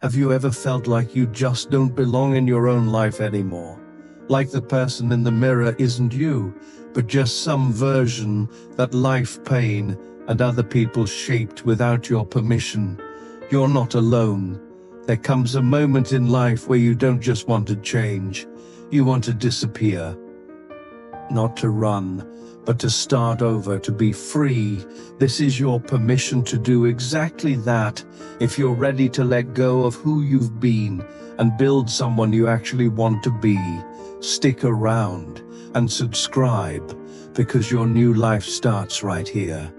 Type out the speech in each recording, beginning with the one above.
Have you ever felt like you just don't belong in your own life anymore? Like the person in the mirror isn't you, but just some version that life, pain, and other people shaped without your permission? You're not alone. There comes a moment in life where you don't just want to change, you want to disappear. Not to run, but to start over, to be free. This is your permission to do exactly that, if you're ready to let go of who you've been and build someone you actually want to be. Stick around and subscribe, because your new life starts right here.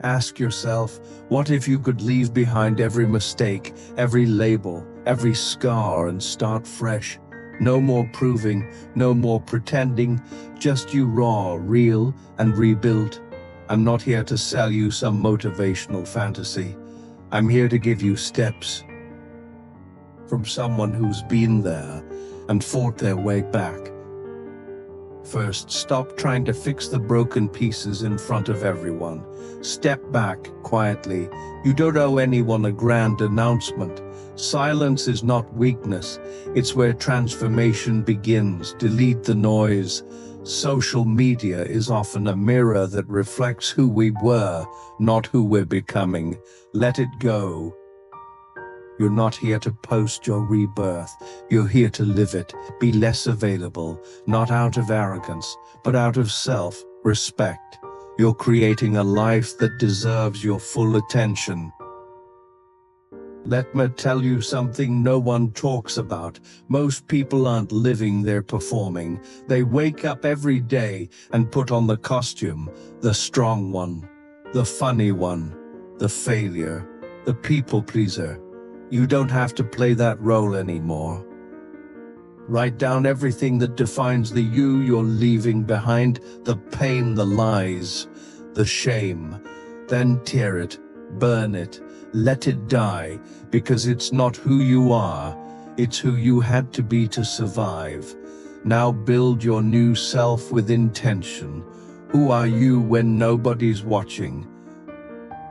Ask yourself, what if you could leave behind every mistake, every label, every scar, and start fresh? No more proving, no more pretending, just you, raw, real, and rebuilt. I'm not here to sell you some motivational fantasy. I'm here to give you steps from someone who's been there and fought their way back. First, stop trying to fix the broken pieces in front of everyone. Step back quietly. You don't owe anyone a grand announcement. Silence is not weakness. It's where transformation begins. Delete the noise. Social media is often a mirror that reflects who we were, not who we're becoming. Let it go. You're not here to post your rebirth. You're here to live it. Be less available, not out of arrogance, but out of self-respect. You're creating a life that deserves your full attention. Let me tell you something no one talks about. Most people aren't living, they're performing. They wake up every day and put on the costume, the strong one, the funny one, the failure, the people pleaser. You don't have to play that role anymore. Write down everything that defines the you you're leaving behind, the pain, the lies, the shame. Then tear it, burn it, let it die, because it's not who you are, it's who you had to be to survive. Now build your new self with intention. Who are you when nobody's watching?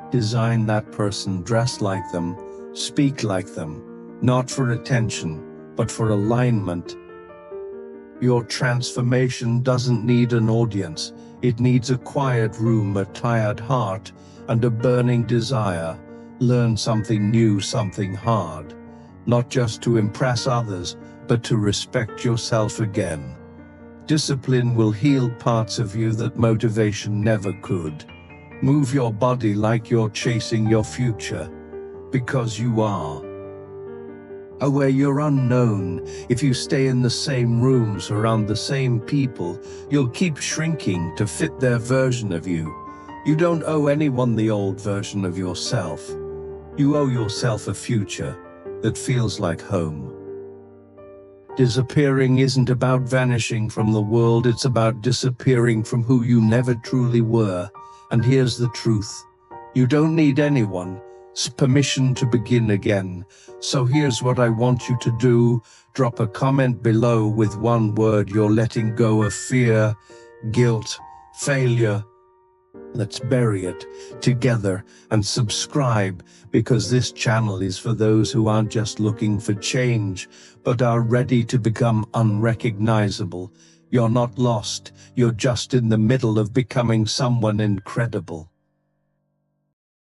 Design that person, dress like them, speak like them, not for attention, but for alignment. Your transformation doesn't need an audience. It needs a quiet room, a tired heart, and a burning desire. Learn something new, something hard. Not just to impress others, but to respect yourself again. Discipline will heal parts of you that motivation never could. Move your body like you're chasing your future. Because you are. Where you're unknown. If you stay in the same rooms around the same people, you'll keep shrinking to fit their version of you. You don't owe anyone the old version of yourself. You owe yourself a future that feels like home. Disappearing isn't about vanishing from the world, it's about disappearing from who you never truly were. And here's the truth. You don't need anyone's permission to begin again. So here's what I want you to do. Drop a comment below with one word you're letting go of: fear, guilt, failure. Let's bury it together, and subscribe, because this channel is for those who aren't just looking for change, but are ready to become unrecognizable. You're not lost, you're just in the middle of becoming someone incredible.